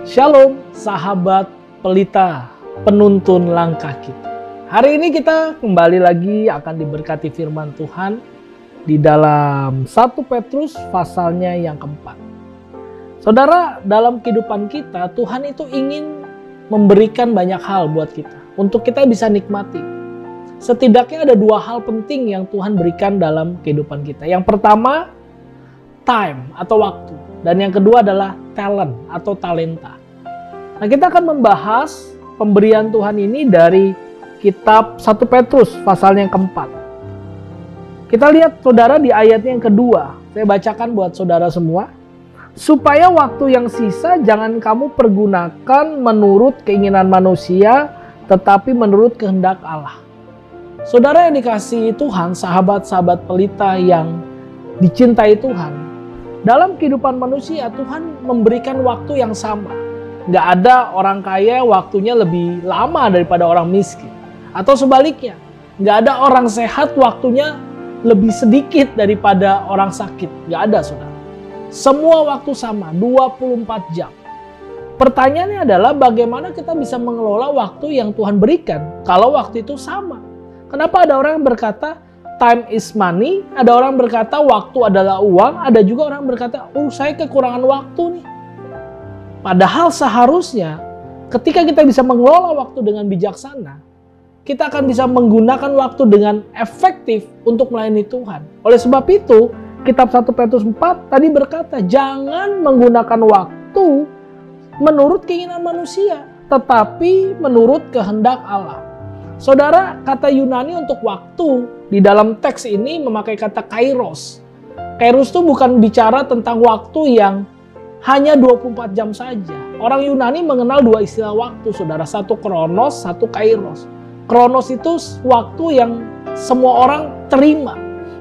Shalom sahabat pelita, penuntun langkah kita. Hari ini kita kembali lagi akan diberkati firman Tuhan di dalam 1 Petrus pasalnya yang keempat. Saudara, dalam kehidupan kita Tuhan itu ingin memberikan banyak hal buat kita untuk kita bisa nikmati. Setidaknya ada dua hal penting yang Tuhan berikan dalam kehidupan kita. Yang pertama, time atau waktu. Dan yang kedua adalah talent atau talenta. Nah, kita akan membahas pemberian Tuhan ini dari kitab 1 Petrus pasal yang keempat. Kita lihat saudara di ayatnya yang kedua. Saya bacakan buat saudara semua. Supaya waktu yang sisa jangan kamu pergunakan menurut keinginan manusia, tetapi menurut kehendak Allah. Saudara yang dikasihi Tuhan, sahabat-sahabat pelita yang dicintai Tuhan, dalam kehidupan manusia Tuhan memberikan waktu yang sama. Nggak ada orang kaya waktunya lebih lama daripada orang miskin. Atau sebaliknya, nggak ada orang sehat waktunya lebih sedikit daripada orang sakit. Nggak ada, saudara. Semua waktu sama, 24 jam. Pertanyaannya adalah bagaimana kita bisa mengelola waktu yang Tuhan berikan kalau waktu itu sama. Kenapa ada orang yang berkata time is money, ada orang berkata waktu adalah uang, ada juga orang berkata, saya kekurangan waktu nih. Padahal seharusnya ketika kita bisa mengelola waktu dengan bijaksana, kita akan bisa menggunakan waktu dengan efektif untuk melayani Tuhan. Oleh sebab itu, kitab 1 Petrus 4 tadi berkata, jangan menggunakan waktu menurut keinginan manusia, tetapi menurut kehendak Allah. Saudara, kata Yunani untuk waktu di dalam teks ini memakai kata kairos. Kairos itu bukan bicara tentang waktu yang hanya 24 jam saja. Orang Yunani mengenal dua istilah waktu, saudara. Satu kronos, satu kairos. Kronos itu waktu yang semua orang terima.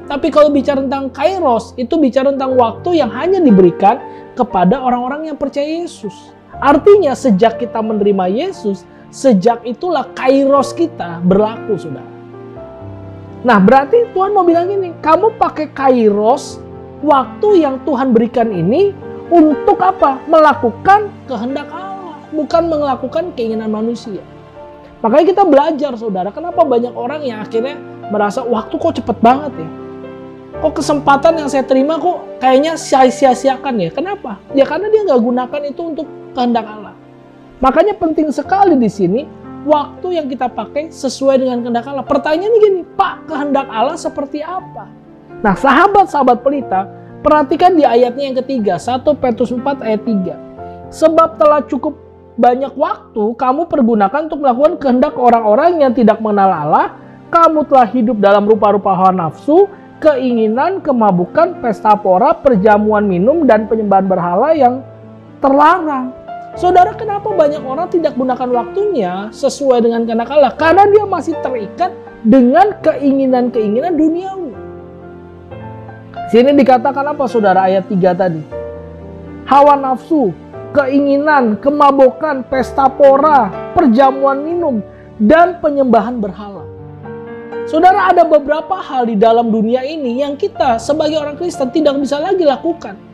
Tapi kalau bicara tentang kairos, itu bicara tentang waktu yang hanya diberikan kepada orang-orang yang percaya Yesus. Artinya sejak kita menerima Yesus, sejak itulah kairos kita berlaku, saudara. Nah, berarti Tuhan mau bilang gini, kamu pakai kairos, waktu yang Tuhan berikan ini untuk apa? Melakukan kehendak Allah, bukan melakukan keinginan manusia. Makanya kita belajar, saudara, kenapa banyak orang yang akhirnya merasa waktu kok cepet banget ya? Kok kesempatan yang saya terima kok kayaknya sia-sia-siakan ya? Kenapa? Ya karena dia nggak gunakan itu untuk kehendak Allah. Makanya penting sekali di sini waktu yang kita pakai sesuai dengan kehendak Allah. Pertanyaannya gini, Pak, kehendak Allah seperti apa? Nah, sahabat-sahabat pelita, perhatikan di ayatnya yang ketiga, 1 Petrus 4 ayat 3. Sebab telah cukup banyak waktu kamu pergunakan untuk melakukan kehendak orang-orang yang tidak mengenal Allah. Kamu telah hidup dalam rupa-rupa hawa nafsu, keinginan, kemabukan, pesta pora, perjamuan minum, dan penyembahan berhala yang terlarang. Saudara, kenapa banyak orang tidak gunakan waktunya sesuai dengan kehendak Allah? Karena dia masih terikat dengan keinginan-keinginan duniawi. Sini dikatakan apa, saudara, ayat 3 tadi? Hawa nafsu, keinginan, kemabukan, pesta pora, perjamuan minum, dan penyembahan berhala. Saudara, ada beberapa hal di dalam dunia ini yang kita sebagai orang Kristen tidak bisa lagi lakukan.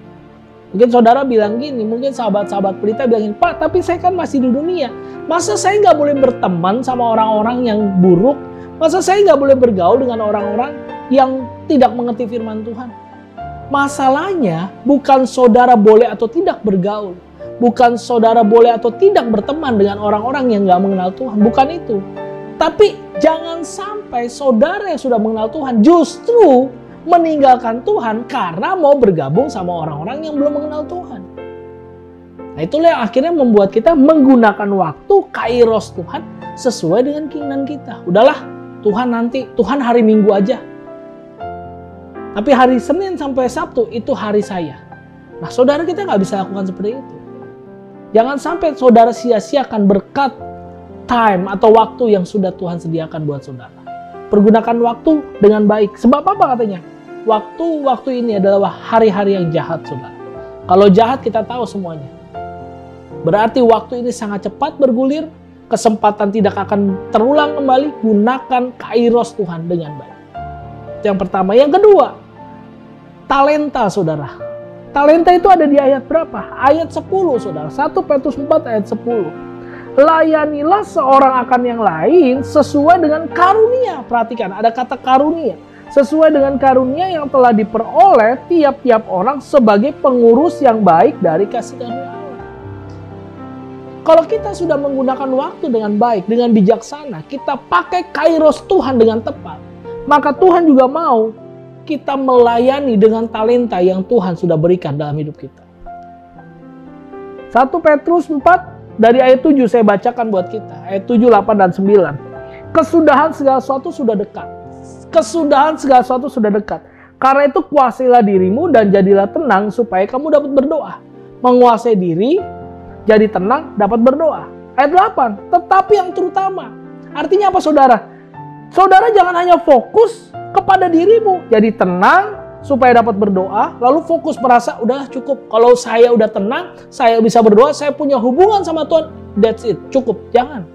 Mungkin saudara bilang gini, mungkin sahabat-sahabat pelita bilang gini, Pak, tapi saya kan masih di dunia. Masa saya nggak boleh berteman sama orang-orang yang buruk? Masa saya nggak boleh bergaul dengan orang-orang yang tidak mengerti firman Tuhan? Masalahnya bukan saudara boleh atau tidak bergaul. Bukan saudara boleh atau tidak berteman dengan orang-orang yang nggak mengenal Tuhan. Bukan itu. Tapi jangan sampai saudara yang sudah mengenal Tuhan justru meninggalkan Tuhan karena mau bergabung sama orang-orang yang belum mengenal Tuhan. Nah, itulah yang akhirnya membuat kita menggunakan waktu kairos Tuhan sesuai dengan keinginan kita. Udahlah, Tuhan hari Minggu aja. Tapi hari Senin sampai Sabtu itu hari saya. Nah, saudara, kita nggak bisa lakukan seperti itu. Jangan sampai saudara sia-siakan berkat time atau waktu yang sudah Tuhan sediakan buat saudara. Pergunakan waktu dengan baik. Sebab apa katanya? Waktu ini adalah hari-hari yang jahat, saudara. Kalau jahat kita tahu semuanya. Berarti waktu ini sangat cepat bergulir, kesempatan tidak akan terulang kembali. Gunakan kairos Tuhan dengan baik. Itu yang pertama. Yang kedua, talenta, saudara. Talenta itu ada di ayat berapa? Ayat 10, saudara. 1 Petrus 4 ayat 10. Layanilah seorang akan yang lain sesuai dengan karunia. Perhatikan, ada kata karunia. Sesuai dengan karunia yang telah diperoleh tiap-tiap orang sebagai pengurus yang baik dari kasih karunia Allah. Kalau kita sudah menggunakan waktu dengan baik, dengan bijaksana, kita pakai kairos Tuhan dengan tepat, maka Tuhan juga mau kita melayani dengan talenta yang Tuhan sudah berikan dalam hidup kita. 1 Petrus 4 dari ayat 7 saya bacakan buat kita. Ayat 7, 8, dan 9. Kesudahan segala sesuatu sudah dekat. Kesudahan segala sesuatu sudah dekat. Karena itu kuasailah dirimu dan jadilah tenang supaya kamu dapat berdoa. Menguasai diri, jadi tenang, dapat berdoa. Ayat 8. Tetapi yang terutama. Artinya apa, saudara? Saudara jangan hanya fokus kepada dirimu, jadi tenang supaya dapat berdoa, lalu fokus merasa udah cukup. Kalau saya udah tenang, saya bisa berdoa, saya punya hubungan sama Tuhan, that's it, cukup. Jangan.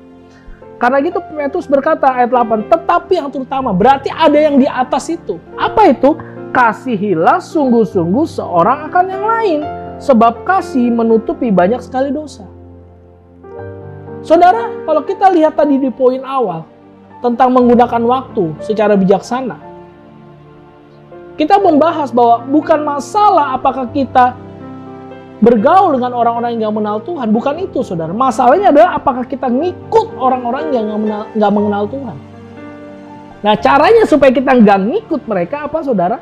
Karena gitu Petrus berkata ayat 8, tetapi yang terutama, berarti ada yang di atas itu. Apa itu? Kasihilah sungguh-sungguh seorang akan yang lain, sebab kasih menutupi banyak sekali dosa. Saudara, kalau kita lihat tadi di poin awal tentang menggunakan waktu secara bijaksana, kita membahas bahwa bukan masalah apakah kita bergaul dengan orang-orang yang gak mengenal Tuhan. Bukan itu, saudara. Masalahnya adalah apakah kita ngikut orang-orang yang gak mengenal Tuhan. Nah, caranya supaya kita gak ngikut mereka apa, saudara?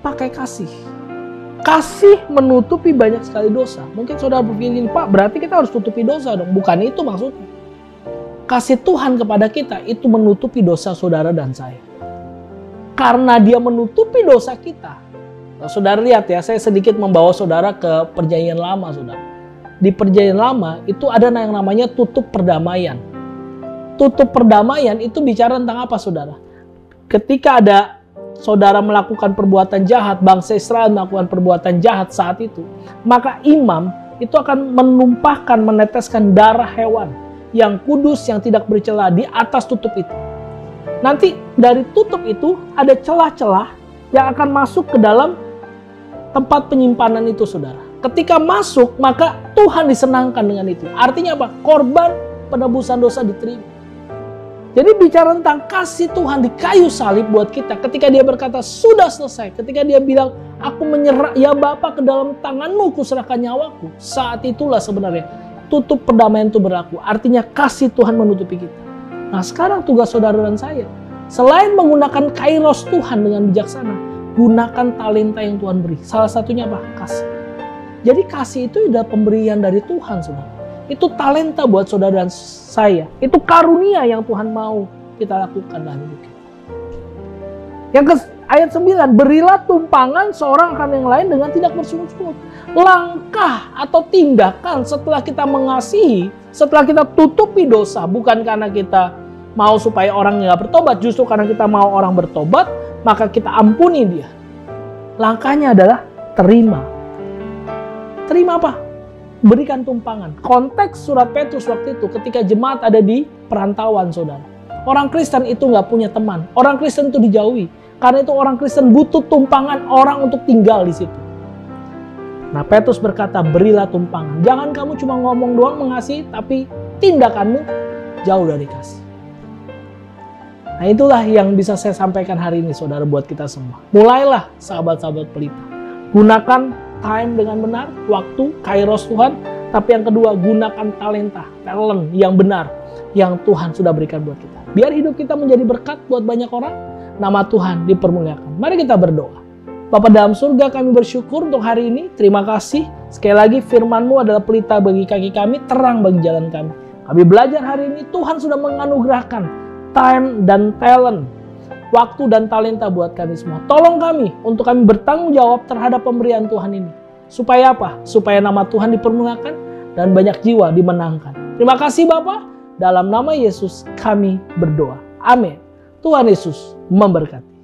Pakai kasih. Kasih menutupi banyak sekali dosa. Mungkin saudara berpikir, Pak, berarti kita harus tutupi dosa dong. Bukan itu maksudnya. Kasih Tuhan kepada kita itu menutupi dosa saudara dan saya. Karena dia menutupi dosa kita. Nah, saudara lihat ya, saya sedikit membawa saudara ke perjanjian lama, saudara. Di perjanjian lama itu ada yang namanya tutup perdamaian. Tutup perdamaian itu bicara tentang apa, saudara? Ketika ada saudara melakukan perbuatan jahat, bangsa Israel melakukan perbuatan jahat saat itu, maka imam itu akan menumpahkan, meneteskan darah hewan yang kudus, yang tidak bercela di atas tutup itu. Nanti dari tutup itu ada celah-celah yang akan masuk ke dalam tempat penyimpanan itu, saudara. Ketika masuk, maka Tuhan disenangkan dengan itu. Artinya apa? Korban penebusan dosa diterima. Jadi bicara tentang kasih Tuhan di kayu salib buat kita. Ketika dia berkata, sudah selesai. Ketika dia bilang, aku menyerah, ya Bapa, ke dalam tanganmu kuserahkan nyawaku. Saat itulah sebenarnya tutup perdamaian itu berlaku. Artinya kasih Tuhan menutupi kita. Nah, sekarang tugas saudara dan saya, selain menggunakan kairos Tuhan dengan bijaksana, gunakan talenta yang Tuhan beri. Salah satunya apa? Kasih. Jadi kasih itu adalah pemberian dari Tuhan, saudara. Itu talenta buat saudara dan saya. Itu karunia yang Tuhan mau kita lakukan dalam hidup kita. Yang ayat 9, berilah tumpangan seorang akan yang lain dengan tidak bersungut-sungut. Langkah atau tindakan setelah kita mengasihi, setelah kita tutupi dosa, bukan karena kita mau supaya orang nggak bertobat, justru karena kita mau orang bertobat, maka kita ampuni dia. Langkahnya adalah terima. Terima apa? Berikan tumpangan. Konteks surat Petrus waktu itu ketika jemaat ada di perantauan, saudara. Orang Kristen itu nggak punya teman. Orang Kristen itu dijauhi. Karena itu orang Kristen butuh tumpangan orang untuk tinggal di situ. Nah, Petrus berkata, berilah tumpangan. Jangan kamu cuma ngomong doang mengasihi, tapi tindakanmu jauh dari kasih. Nah, itulah yang bisa saya sampaikan hari ini, saudara, buat kita semua. Mulailah, sahabat-sahabat pelita. Gunakan time dengan benar, waktu, kairos Tuhan. Tapi yang kedua, gunakan talent yang benar, yang Tuhan sudah berikan buat kita. Biar hidup kita menjadi berkat buat banyak orang, nama Tuhan dipermuliakan. Mari kita berdoa. Bapa dalam surga, kami bersyukur untuk hari ini. Terima kasih. Sekali lagi, firman-Mu adalah pelita bagi kaki kami, terang bagi jalan kami. Kami belajar hari ini, Tuhan sudah menganugerahkan time dan talent, waktu dan talenta buat kami semua. Tolong kami untuk kami bertanggung jawab terhadap pemberian Tuhan ini. Supaya apa? Supaya nama Tuhan dipermuliakan dan banyak jiwa dimenangkan. Terima kasih Bapa. Dalam nama Yesus kami berdoa. Amin. Tuhan Yesus memberkati.